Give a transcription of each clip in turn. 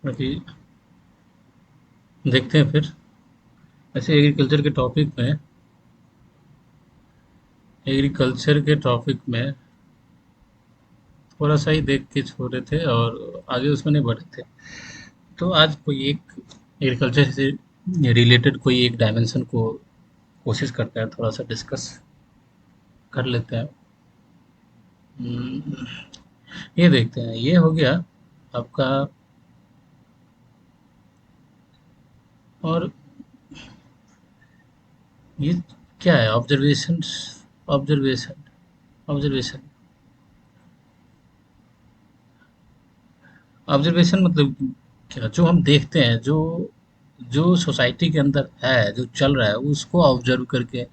बाकी देखते हैं फिर। ऐसे एग्रीकल्चर के टॉपिक में थोड़ा सा ही देख के छोड़े थे और आगे उसमें नहीं बढ़े थे। तो आज कोई एक एग्रीकल्चर से रिलेटेड कोई एक डायमेंशन को कोशिश करते हैं, थोड़ा सा डिस्कस कर लेते हैं। हम्म, ये देखते हैं, ये हो गया आपका। और ये क्या है? Observation, observation, observation. ऑब्जर्वेशन मतलब क्या? जो हम देखते हैं, जो जो सोसाइटी के अंदर है, जो चल रहा है, उसको ऑब्जर्व करके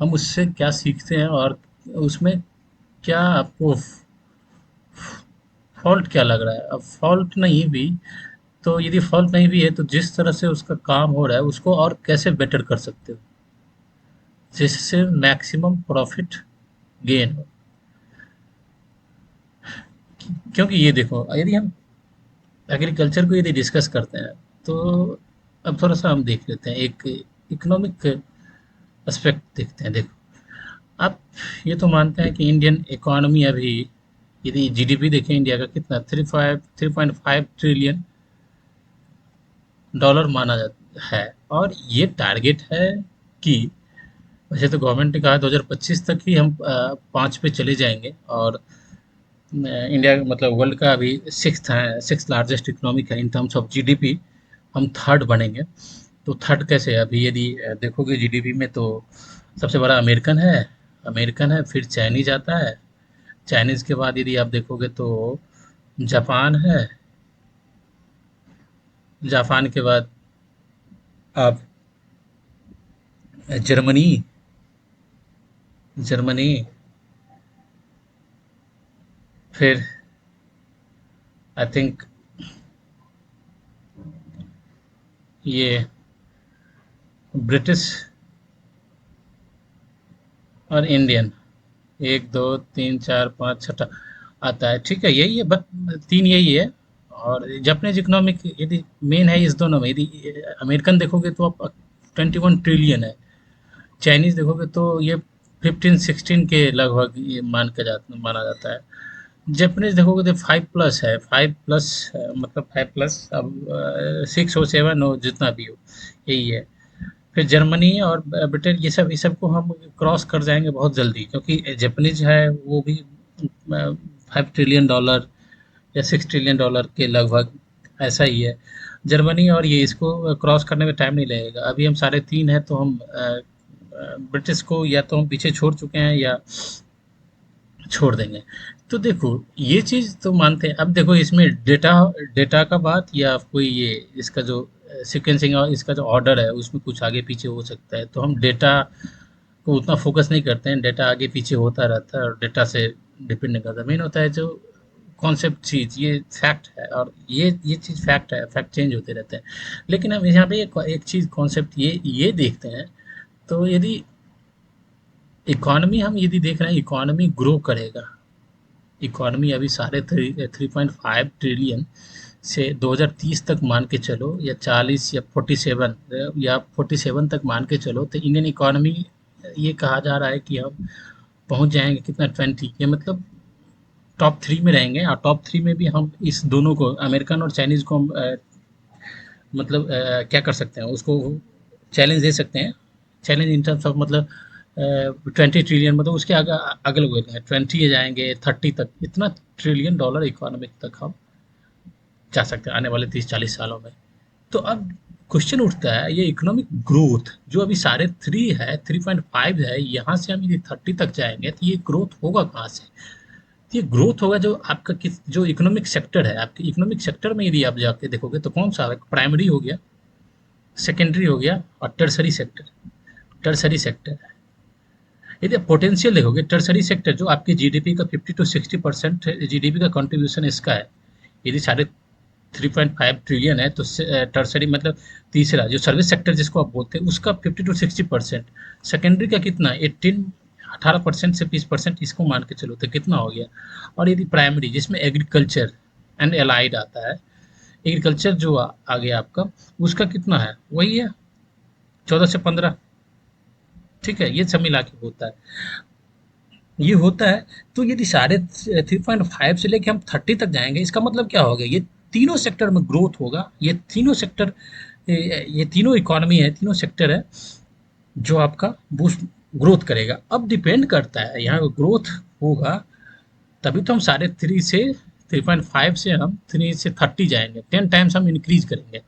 हम उससे क्या सीखते हैं और उसमें क्या आपको फॉल्ट क्या लग रहा है। अब फॉल्ट नहीं भी, तो यदि फॉल्ट नहीं भी है तो जिस तरह से उसका काम हो रहा है उसको और कैसे बेटर कर सकते हो जिससे मैक्सिमम प्रॉफिट गेन हो। क्योंकि ये देखो, यदि हम एग्रीकल्चर को यदि डिस्कस करते हैं तो अब थोड़ा सा हम देख लेते हैं, एक इकोनॉमिक एस्पेक्ट देखते हैं। देखो, आप ये तो मानते हैं कि इंडियन इकोनॉमी अभी, यदि जीडीपी देखें इंडिया का, कितना 3.5 ट्रिलियन डॉलर माना जाता है। और ये टारगेट है कि, वैसे तो गवर्नमेंट ने कहा 2025 तक ही हम 5 पे चले जाएंगे। और इंडिया मतलब वर्ल्ड का अभी सिक्स लार्जेस्ट इकोनॉमिक है इन टर्म्स ऑफ जीडीपी। हम थर्ड बनेंगे। तो थर्ड कैसे? अभी यदि देखोगे जीडीपी में तो सबसे बड़ा अमेरिकन है, फिर चाइनीज आता है। चाइनीज के बाद यदि आप देखोगे तो जापान है। जापान के बाद आप जर्मनी, जर्मनी, फिर आई थिंक ये ब्रिटिश और इंडियन, 1 2 3 4 5 6 आता है। ठीक है, यही है, बट तीन यही है। और जापानीज इकोनॉमिक यदि मेन है इस दोनों में, यदि अमेरिकन देखोगे तो आप 21 ट्रिलियन है। चाइनीज देखोगे तो ये 15 16 के लगभग ये माना जाता है। जापानीज देखोगे तो 5 प्लस है, 5 प्लस, मतलब 5 प्लस, अब 6 हो 7 हो जितना भी हो, यही है। फिर जर्मनी और ब्रिटेन, ये सब को हम क्रॉस कर जाएंगे बहुत जल्दी, क्योंकि जापानीज है वो भी 5 ट्रिलियन डॉलर या 6 ट्रिलियन डॉलर के लगभग, ऐसा ही है। जर्मनी और ये इसको क्रॉस करने में टाइम नहीं लगेगा। अभी हम 3.5 हैं तो हम ब्रिटिश को या तो हम पीछे छोड़ चुके हैं या छोड़ देंगे। तो देखो, ये चीज़ तो मानते हैं। अब देखो इसमें डेटा डेटा का बात या कोई ये इसका जो सीक्वेंसिंग और इसका जो ऑर्डर है उसमें कुछ आगे पीछे हो सकता है, तो हम डेटा को उतना फोकस नहीं करते हैं। डेटा आगे पीछे होता रहता है और डेटा से डिपेंड नहीं करता। मेन होता है जो कॉन्सेप्ट चीज़, ये फैक्ट है। और ये चीज़ फैक्ट है, फैक्ट चेंज होते रहते हैं। लेकिन हम यहाँ पे एक चीज़ कॉन्सेप्ट ये देखते हैं। तो यदि इकोनॉमी हम यदि देख रहे हैं, इकोनॉमी ग्रो करेगा। इकोनॉमी अभी साढ़े 3.5 ट्रिलियन से 2030 तक मान के चलो, या 40 या 47, या 47 तक मान के चलो, तो इंडियन इकोनॉमी, ये कहा जा रहा है कि हम पहुंच जाएंगे कितना, 20, ये मतलब टॉप 3 में रहेंगे। और टॉप 3 में भी हम इस दोनों को, अमेरिकन और चाइनीज को हम मतलब क्या कर सकते हैं, उसको चैलेंज दे सकते हैं। चैलेंज इन टर्म्स ऑफ मतलब 20 ट्रिलियन, मतलब उसके अगल बगल 20 जाएंगे, 30 तक, इतना ट्रिलियन डॉलर इकोनॉमिक तक हम जा सकते हैं आने वाले 30 40 सालों में। तो अब क्वेश्चन उठता है, ये इकोनॉमिक ग्रोथ जो अभी 3.5 है, 3.5 है, यहाँ से हम यदि 30 तक जाएंगे तो ये ग्रोथ होगा कहाँ से? तो ये ग्रोथ होगा जो आपका किस, जो इकोनॉमिक सेक्टर है, आपके इकोनॉमिक सेक्टर में यदि आप जाके देखोगे तो कौन सा है? प्राइमरी हो गया, सेकेंडरी हो गया, और टर्सरी सेक्टर। टर्सरी सेक्टर, यदि आप पोटेंशियल देखोगे, टर्सरी सेक्टर जो आपकी जीडीपी का 50 to 60% जीडीपी का कंट्रीब्यूशन इसका है। यदि साढ़े 3.5 ट्रिलियन है तो टर्सरी मतलब तीसरा जो सर्विस सेक्टर जिसको आप बोलते हैं, उसका 50 to 60%। सेकेंडरी का कितना, 18% से 20% इसको मान के चलो तो कितना हो गया। और यदि प्राइमरी जिसमें एग्रीकल्चर एंड एलाइड आता है, एग्रीकल्चर जो आ गया आपका, उसका कितना है, वही है 14 से 15। ठीक है, ये सब मिला के होता है, ये होता है। तो यदि साढ़े 3.5 से लेके हम 30 तक जाएंगे, इसका मतलब क्या होगा, ये तीनों सेक्टर में ग्रोथ होगा, ये तीनों सेक्टर, ये तीनों इकोनॉमी है, तीनों सेक्टर है जो आपका बूस्ट ग्रोथ करेगा। अब डिपेंड करता है यहाँ ग्रोथ होगा, तभी तो हम साढ़े 3 से हम 3 से 30 जाएंगे, 10 टाइम्स हम इंक्रीज करेंगे।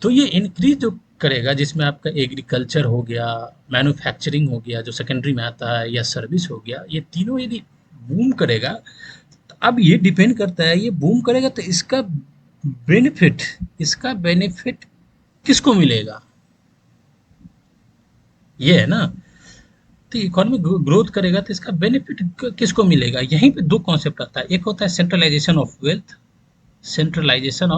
तो ये इंक्रीज जो करेगा, जिसमें आपका एग्रीकल्चर हो गया, मैन्युफैक्चरिंग हो गया जो सेकेंडरी में आता है, या सर्विस हो गया, ये तीनों यदि बूम करेगा, तो अब ये डिपेंड करता है, ये बूम करेगा तो बेनिफिट इसका बेनिफिट किसको मिलेगा, ये है ना। तो इकोनॉमी ग्रोथ करेगा तो इसका बेनिफिट किसको मिलेगा, यहीं पे दो कॉन्सेप्ट आता है। एक होता है centralisation of wealth, centralisation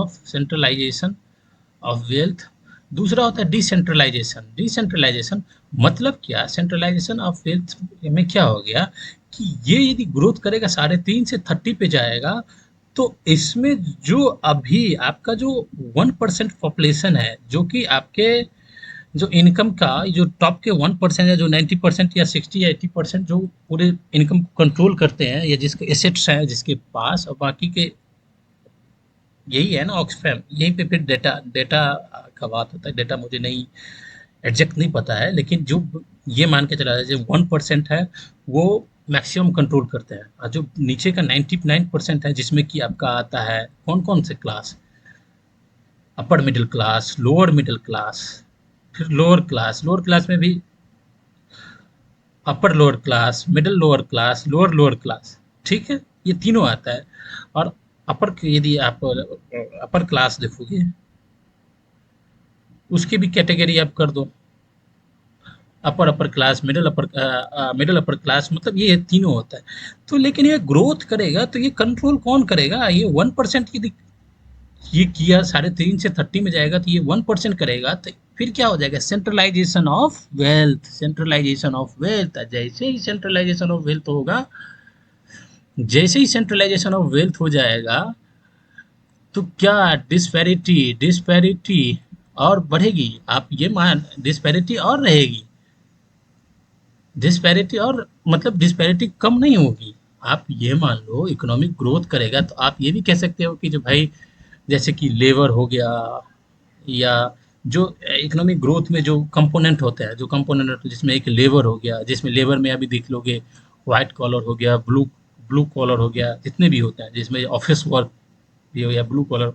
of wealth. दूसरा होता है डिसेंट्रलाइजेशन। डिसेंट्रलाइजेशन मतलब क्या, सेंट्रलाइजेशन ऑफ वेल्थ में क्या हो गया कि ये यदि ग्रोथ करेगा, 3.5 से 30 पे जाएगा, तो इसमें जो अभी आपका जो 1% पॉपुलेशन है, जो कि आपके जो इनकम का जो टॉप के 1% है, जो 90% या 60 या 80% जो पूरे इनकम को कंट्रोल करते हैं, या जिसके एसेट्स हैं जिसके पास, और बाकी के यही है ना ऑक्सफैम, यहीं पे फिर डेटा डेटा का बात होता है। डेटा मुझे नहीं एग्जैक्ट नहीं पता है, लेकिन जो ये मान के चला जाए जो 1% है वो मैक्सिमम कंट्रोल करते हैं, और जो नीचे का 99% है, जिसमें कि आपका आता है कौन कौन से class, upper middle class, lower middle class, फिर लोअर क्लास में भी upper lower class, middle lower class, lower lower class. ठीक है, ये तीनों आता है। और अपर, यदि आप अपर क्लास देखोगे, उसकी भी कैटेगरी आप कर दो, upper upper class, middle upper class, मतलब ये तीनों होता है। तो लेकिन ये ग्रोथ करेगा तो ये कंट्रोल कौन करेगा, ये 1% की ये किया, 3.5 से 30 में जाएगा तो ये 1% करेगा, तो फिर क्या हो जाएगा, centralisation of wealth. Centralisation of wealth, जैसे ही सेंट्रलाइजेशन ऑफ वेल्थ होगा, जैसे ही सेंट्रलाइजेशन ऑफ वेल्थ हो जाएगा, तो क्या डिस्पैरिटी डिस्पैरिटी और बढ़ेगी। आप ये मान, डिस्पैरिटी और रहेगी, डिस्पैरिटी और मतलब डिस्पैरिटी कम नहीं होगी। आप ये मान लो इकोनॉमिक ग्रोथ करेगा, तो आप ये भी कह सकते हो कि जो भाई, जैसे कि लेबर हो गया, या जो इकोनॉमिक ग्रोथ में जो कंपोनेंट होते हैं, जो कंपोनेंट जिसमें एक लेबर हो गया, जिसमें लेबर में अभी देख लोगे, व्हाइट कॉलर हो गया, ब्लू ब्लू कॉलर हो गया, जितने भी होते हैं, जिसमें ऑफिस वर्क भी हो गया, ब्लू कॉलर।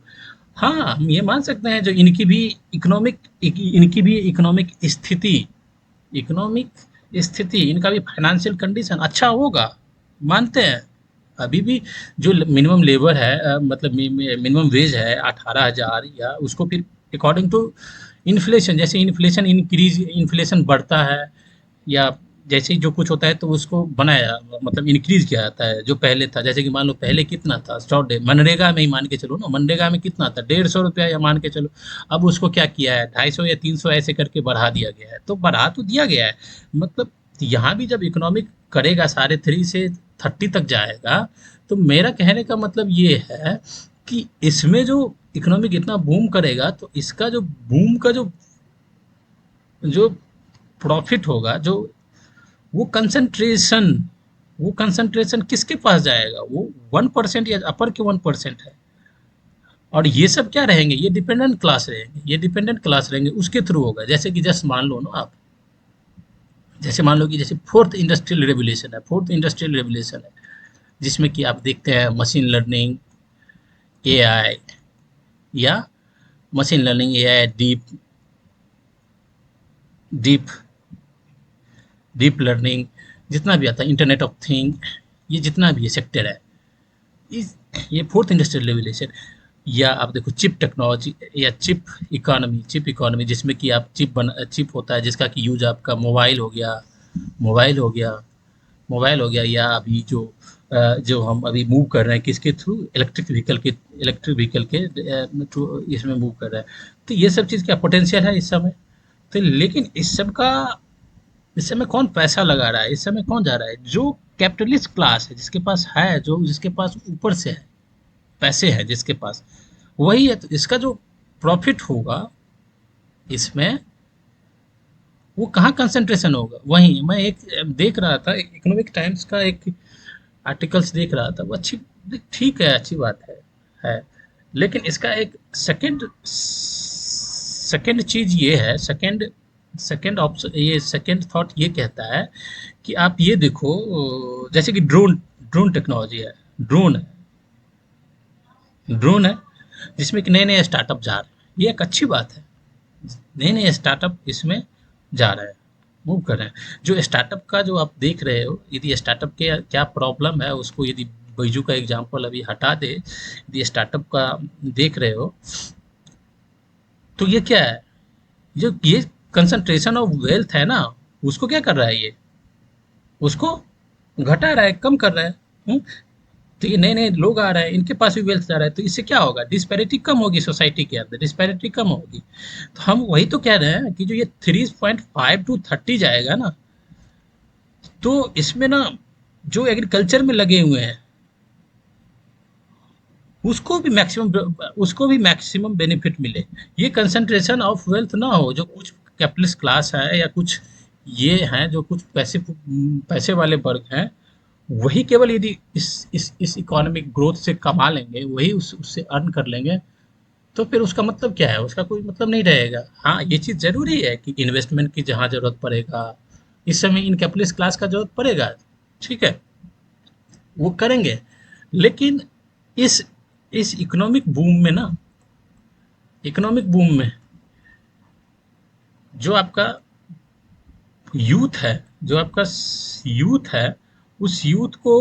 हाँ, हम ये मान सकते हैं जो इनकी भी इकोनॉमिक स्थिति, इकोनॉमिक स्थिति, इनका भी फाइनेंशियल कंडीशन अच्छा होगा, मानते हैं। अभी भी जो मिनिमम लेबर है, मतलब मिनिमम वेज है 18,000, या उसको फिर अकॉर्डिंग टू इन्फ्लेशन, जैसे इन्फ्लेशन बढ़ता है, या जैसे ही जो कुछ होता है तो उसको बनाया, मतलब इंक्रीज किया जाता है। जो पहले था, जैसे कि मान लो पहले कितना था, 100 डे मनरेगा में ही मान के चलो ना, मनरेगा में कितना था, 150 रुपया, या मान के चलो। अब उसको क्या किया है, 250 या 300 ऐसे करके बढ़ा दिया गया है, तो बढ़ा तो दिया गया है। मतलब यहाँ भी जब इकोनॉमिक करेगा, 3.5 से 30 तक जाएगा, तो मेरा कहने का मतलब ये है कि इसमें जो इकोनॉमिक इतना बूम करेगा, तो इसका जो बूम का जो प्रॉफिट होगा, जो वो कंसंट्रेशन वो कंसंट्रेशन किसके पास जाएगा, वो 1% या अपर के 1% है। और ये सब क्या रहेंगे, ये डिपेंडेंट क्लास रहेंगे, ये डिपेंडेंट क्लास रहेंगे, उसके थ्रू होगा। जैसे कि जस्ट मान लो ना आप, जैसे मान लो कि जैसे फोर्थ इंडस्ट्रियल रेवोल्यूशन है, जिसमें कि आप देखते हैं मशीन लर्निंग, एआई, या machine learning, AI, deep deep learning, जितना भी आता है, इंटरनेट ऑफ थिंग, ये जितना भी ये सेक्टर है, इस ये फोर्थ इंडस्ट्रियल रेवोल्यूशन। या आप देखो चिप टेक्नोलॉजी, या चिप इकोनॉमी, जिसमें कि आप चिप होता है जिसका कि यूज आपका मोबाइल हो गया मोबाइल हो गया, या अभी जो हम अभी मूव कर रहे हैं किसके थ्रू, इलेक्ट्रिक व्हीकल के थ्रू इसमें मूव कर रहे हैं। तो ये सब चीज़ क्या पोटेंशियल है इस समय। तो लेकिन इस समय कौन पैसा लगा रहा है, इस समय कौन जा रहा है, जो कैपिटलिस्ट क्लास है, जिसके पास है, जो जिसके पास ऊपर से है, पैसे हैं जिसके पास, वही है, तो इसका जो प्रॉफिट होगा इसमें, वो कहाँ कंसंट्रेशन होगा? वहीं मैं एक देख रहा था, इकोनॉमिक टाइम्स का एक आर्टिकल्स देख रहा था, वो अच्छी, ठीक है, अच्छी बात है। लेकिन इसका एक सेकंड सेकंड चीज ये है, सेकंड सेकंड ऑप्शन, ये सेकंड थॉट ये कहता है कि आप ये देखो, जैसे कि ड्रोन ड्रोन टेक्नोलॉजी है, ड्रोन है जिसमें कि नए नए स्टार्टअप जा रहे हैं, ये एक अच्छी बात है। नए नए स्टार्टअप इसमें जा रहे हैं, मूव कर रहे हैं। जो स्टार्टअप का जो आप देख रहे हो, यदि स्टार्टअप के क्या प्रॉब्लम है, उसको यदि बैजू का एग्जांपल अभी हटा दे, यदि स्टार्टअप का देख रहे हो, तो ये क्या है? जो ये कंसंट्रेशन ऑफ वेल्थ है ना, उसको क्या कर रहा है ये? उसको घटा रहा है, कम कर रहा है। हुँ? तो ये नए नए लोग आ रहे हैं, इनके पास भी वेल्थ जा रहा है, तो इससे क्या होगा? डिस्पैरिटी कम होगी, सोसाइटी के अंदर डिस्पैरिटी कम होगी। तो हम वही तो कह रहे हैं कि जो ये 3.5 टू 30 जाएगा ना, तो इसमें ना जो एग्रीकल्चर में लगे हुए हैं, उसको भी मैक्सिमम बेनिफिट मिले। ये कंसंट्रेशन ऑफ वेल्थ ना हो, जो कुछ कैपिटलिस्ट क्लास है या कुछ ये हैं जो कुछ पैसे वाले वर्ग हैं, वही केवल यदि इस इकोनॉमिक ग्रोथ से कमा लेंगे, वही उससे अर्न कर लेंगे, तो फिर उसका मतलब क्या है? उसका कोई मतलब नहीं रहेगा। हाँ, ये चीज़ ज़रूरी है कि इन्वेस्टमेंट की जहाँ ज़रूरत पड़ेगा, इस समय इन कैपिटलिस्ट क्लास का ज़रूरत पड़ेगा, ठीक है, वो करेंगे। लेकिन इस इस इकोनॉमिक बूम में ना, इकोनॉमिक बूम में जो आपका यूथ है, जो आपका यूथ है, उस यूथ को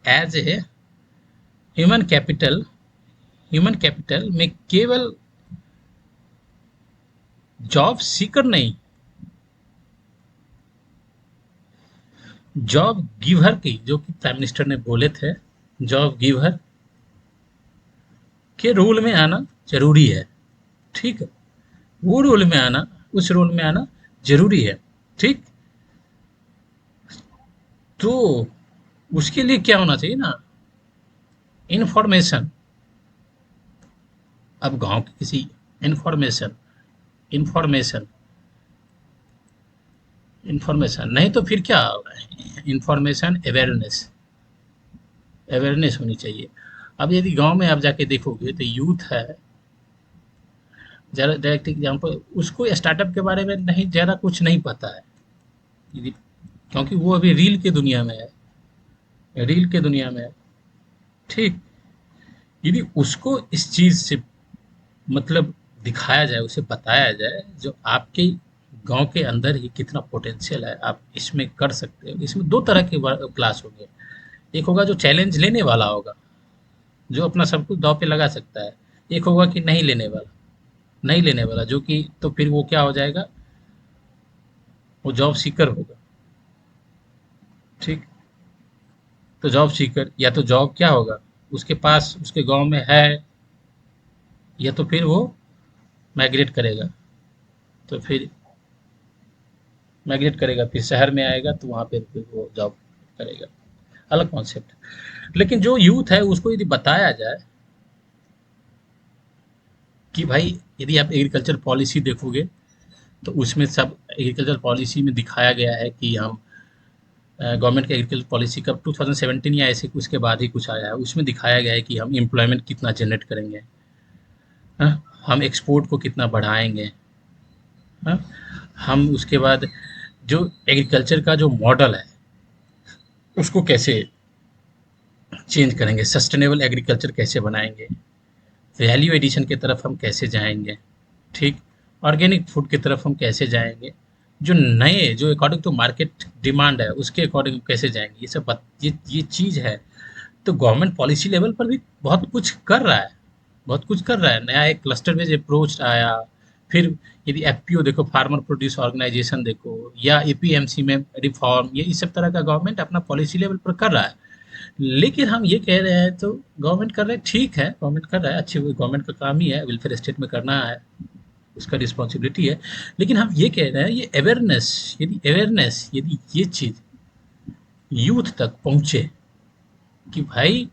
as a human capital, human capital में केवल जॉब सीकर नहीं, जॉब गिवर की, जो कि प्राइम मिनिस्टर ने बोले थे, जॉब गिवर के रोल में आना जरूरी है, ठीक है, वो रोल में आना, उस रोल में आना जरूरी है, ठीक। तो उसके लिए क्या होना चाहिए ना, इंफॉर्मेशन। अब गांव की किसी इंफॉर्मेशन इंफॉर्मेशन इंफॉर्मेशन नहीं तो फिर क्या होगा? इंफॉर्मेशन अवेयरनेस, अवेयरनेस होनी चाहिए। अब यदि गांव में आप जाके देखोगे तो यूथ है, ज़्यादा डायरेक्ट एग्जांपल, उसको स्टार्टअप के बारे में नहीं, ज़्यादा कुछ नहीं पता है, यदि, क्योंकि वो अभी रील की दुनिया में है, रील के दुनिया में है, ठीक। यदि उसको इस चीज़ से मतलब दिखाया जाए, उसे बताया जाए, जो आपके गांव के अंदर ही कितना पोटेंशियल है, आप इसमें कर सकते हो। इसमें दो तरह के क्लास होंगे, एक होगा जो चैलेंज लेने वाला होगा, जो अपना सब कुछ दांव पे लगा सकता है। एक होगा कि नहीं लेने वाला, नहीं लेने वाला, जो कि तो फिर वो क्या हो जाएगा? वो जॉब सीकर होगा, ठीक। तो जॉब सीकर, या तो जॉब क्या होगा, उसके पास उसके गांव में है, या तो फिर वो माइग्रेट करेगा, तो फिर माइग्रेट करेगा, फिर शहर में आएगा, तो वहाँ पे फिर वो जॉब करेगा, अलग कॉन्सेप्ट। लेकिन जो यूथ है उसको यदि बताया जाए कि भाई, यदि आप एग्रीकल्चर पॉलिसी देखोगे, तो उसमें सब एग्रीकल्चर पॉलिसी में दिखाया गया है कि हम गवर्नमेंट की एग्रीकल्चर पॉलिसी कब 2017 या ऐसे उसके बाद ही कुछ आया है, उसमें दिखाया गया है कि हम एम्प्लॉयमेंट कितना जनरेट करेंगे, हाँ? हम एक्सपोर्ट को कितना बढ़ाएंगे, हाँ? हम उसके बाद जो एग्रीकल्चर का जो मॉडल है, उसको कैसे चेंज करेंगे, सस्टेनेबल एग्रीकल्चर कैसे बनाएंगे, वैल्यू एडिशन की तरफ हम कैसे जाएंगे, ठीक, ऑर्गेनिक फूड की तरफ हम कैसे जाएंगे, जो नए, जो अकॉर्डिंग टू मार्केट डिमांड है उसके अकॉर्डिंग कैसे जाएंगे, ये सब ये चीज़ है। तो गवर्नमेंट पॉलिसी लेवल पर भी बहुत कुछ कर रहा है, बहुत कुछ कर रहा है। नया एक क्लस्टर बेस्ड अप्रोच आया, फिर यदि एफपीओ देखो, फार्मर प्रोड्यूस ऑर्गेनाइजेशन देखो, या एपीएमसी में रिफॉर्म, ये इस सब तरह का गवर्नमेंट अपना पॉलिसी लेवल पर कर रहा है। लेकिन हम ये कह रहे हैं, तो गवर्नमेंट कर रहे हैं, ठीक है, गवर्नमेंट कर रहा है, अच्छी, गवर्नमेंट का काम ही है, वेलफेयर स्टेट में करना है, उसका रिस्पॉन्सिबिलिटी है। लेकिन हम ये कह रहे हैं, ये अवेयरनेस यदि ये चीज़ यूथ तक पहुँचे कि भाई,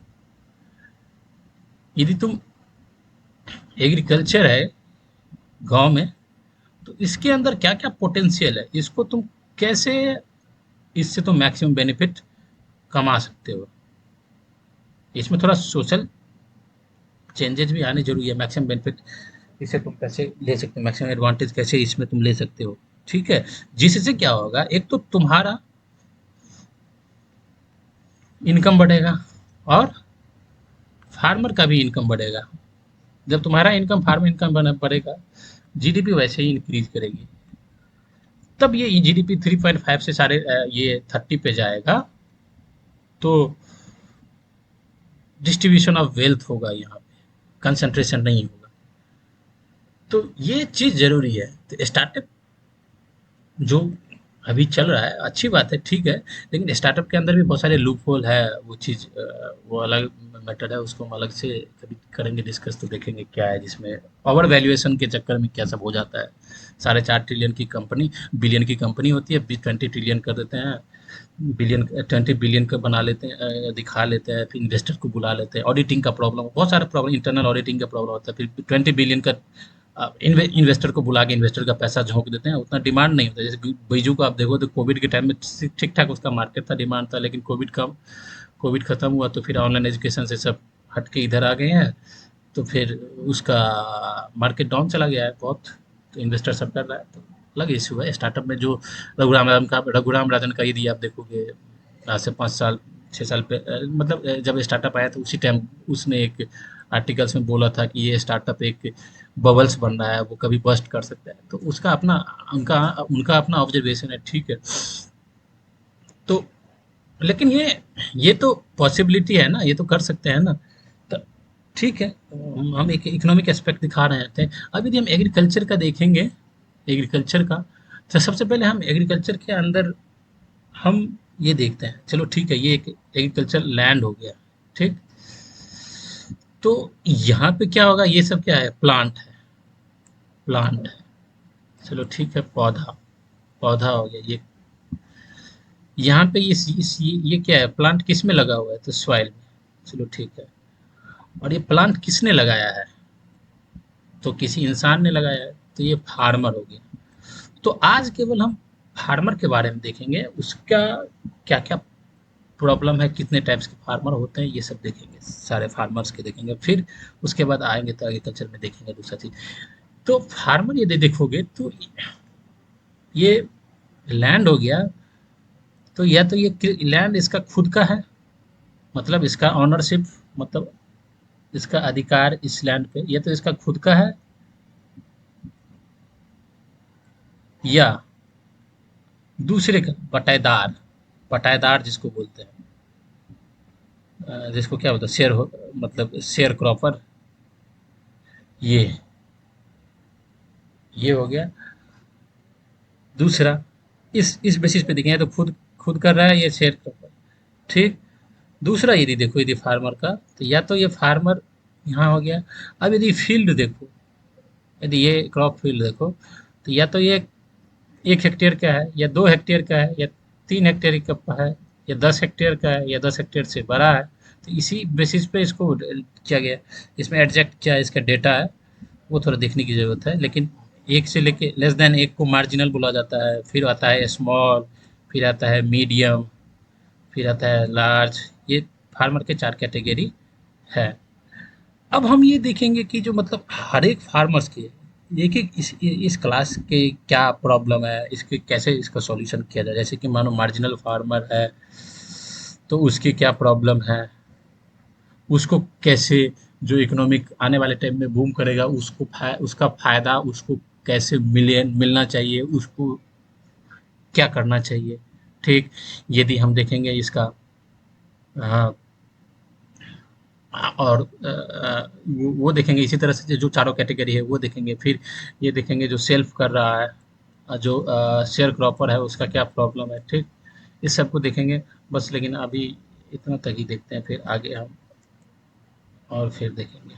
यदि तुम एग्रीकल्चर है गाँव में, तो इसके अंदर क्या-क्या पोटेंशियल है, इसको तुम कैसे, इससे तुम मैक्सिमम बेनिफिट कमा सकते हो। इसमें थोड़ा सोशल चेंजेस भी आने ज़रूरी है, मैक्सिमम बेनिफिट इसे तुम कैसे ले सकते हो, मैक्सिमम एडवांटेज कैसे इसमें तुम ले सकते हो, ठीक है? जिससे क्या होगा, एक तो तुम्हारा इनकम बढ़ेगा और फार्मर का भी इनकम बढ़ेगा। जब तुम्हारा इनकम फार्मर इनकम बढ़ेगा, जीडीपी वैसे ही इंक्रीज करेगी। तब ये जीडीपी 3.5 से साढ़े ये 30 पे जाएगा, तो डिस्ट्रीब्यूशन ऑफ वेल्थ होगा यहाँ पे, कंसंट्रेशन नहीं होगा। तो ये चीज़ ज़रूरी है। तो स्टार्टअप जो अभी चल रहा है अच्छी बात है, ठीक है, लेकिन स्टार्टअप के अंदर भी बहुत सारे लूप होल है, वो चीज़ वो अलग मैटर है, उसको हम अलग से कभी करेंगे डिस्कस, तो देखेंगे क्या है जिसमें ओवर वैल्यूएशन के चक्कर में क्या सब हो जाता है। 4.5 ट्रिलियन की कंपनी, बिलियन की कंपनी होती है, 20 ट्रिलियन कर देते हैं, बिलियन 20 बिलियन का बना लेते हैं, दिखा लेते हैं, फिर इन्वेस्टर को बुला लेते हैं, ऑडिटिंग का प्रॉब्लम, बहुत सारा प्रॉब्लम, इंटरनल ऑडिटिंग का प्रॉब्लम होता है, फिर 20 बिलियन का इन्वेस्टर को बुला के इन्वेस्टर का पैसा झोंक देते हैं, उतना डिमांड नहीं होता। जैसे बीजू को आप देखो तो कोविड के टाइम में ठीक ठाक उसका मार्केट था, डिमांड था, लेकिन कोविड खत्म हुआ तो फिर ऑनलाइन एजुकेशन से सब हट के इधर आ गए हैं, तो फिर उसका मार्केट डाउन चला गया है बहुत, तो इन्वेस्टर सब कर रहा है, तो अलग इशू है स्टार्टअप में। जो रघुराम राजन का यदि आप देखोगे, आज से 5 साल 6 साल पे मतलब जब स्टार्टअप आया तो उसी टाइम उसने एक आर्टिकल्स में बोला था कि ये स्टार्टअप एक बबल्स बन रहा है, वो कभी बस्ट कर सकता है, तो उसका अपना उनका उनका अपना ऑब्जर्वेशन है, ठीक है। तो लेकिन ये तो पॉसिबिलिटी है ना, ये तो कर सकते हैं ना, तो ठीक है। हम एक इकोनॉमिक एस्पेक्ट दिखा रहे थे। अब यदि हम एग्रीकल्चर का देखेंगे, एग्रीकल्चर का, तो सबसे पहले हम एग्रीकल्चर के अंदर हम ये देखते हैं, चलो ठीक है, ये एक एग्रीकल्चर लैंड हो गया, ठीक। तो यहाँ पे क्या होगा, ये सब क्या है, प्लांट है, प्लांट है, चलो ठीक है, पौधा, पौधा हो गया ये। यहाँ पे ये क्या है, प्लांट किस में लगा हुआ है, तो सॉइल में, चलो ठीक है। और ये प्लांट किसने लगाया है, तो किसी इंसान ने लगाया है, तो ये फार्मर हो गया। तो आज केवल हम फार्मर के बारे में देखेंगे, उसका क्या क्या प्रॉब्लम है, कितने टाइप्स के फार्मर होते हैं, ये सब देखेंगे, सारे फार्मर्स के देखेंगे, फिर उसके बाद आएंगे तो एग्रीकल्चर में देखेंगे दूसरा चीज। तो फार्मर यदि देखोगे तो ये लैंड हो गया, तो या तो ये लैंड इसका खुद का है, मतलब इसका ऑनरशिप, मतलब इसका अधिकार इस लैंड पे, या तो इसका खुद का है, या दूसरे का बटाईदार, बटाईदार जिसको बोलते हैं, जिसको क्या बोलते हैं, शेयर हो, मतलब शेयर क्रॉपर, ये ये हो गया दूसरा। इस बेसिस पे देखें, या तो खुद खुद कर रहा है, ये शेयर क्रॉपर, ठीक। दूसरा यदि देखो, यदि फार्मर का, तो या तो ये फार्मर यहाँ हो गया। अब यदि फील्ड देखो, यदि ये क्रॉप फील्ड देखो, तो या तो ये 1 हेक्टेयर का है, या 2 हेक्टेयर का है, या 3 हेक्टेयर का है, या 10 हेक्टेयर का है, या 10 हेक्टेयर से बड़ा है। तो इसी बेसिस पे इसको किया गया, इसमें एग्जैक्ट क्या इसका डेटा है वो थोड़ा देखने की ज़रूरत है। लेकिन एक से लेके लेस देन एक को मार्जिनल बोला जाता है, फिर आता है स्मॉल, फिर आता है मीडियम, फिर आता है लार्ज। ये फार्मर के 4 कैटेगरी है। अब हम ये देखेंगे कि जो मतलब हर एक फार्मर्स के एक एक इस क्लास के क्या प्रॉब्लम है, इसके कैसे इसका सॉल्यूशन किया जाए। जैसे कि मानो मार्जिनल फार्मर है, तो उसकी क्या प्रॉब्लम है, उसको कैसे, जो इकोनॉमिक आने वाले टाइम में बूम करेगा, उसका फायदा उसको कैसे मिलना चाहिए, उसको क्या करना चाहिए, ठीक। यदि हम देखेंगे इसका हाँ, और वो देखेंगे इसी तरह से, जो चारों कैटेगरी है वो देखेंगे। फिर ये देखेंगे जो सेल्फ कर रहा है, जो शेयर क्रॉपर है, उसका क्या प्रॉब्लम है, ठीक। इस सब को देखेंगे बस। लेकिन अभी इतना तक ही देखते हैं, फिर आगे हम और फिर देखेंगे।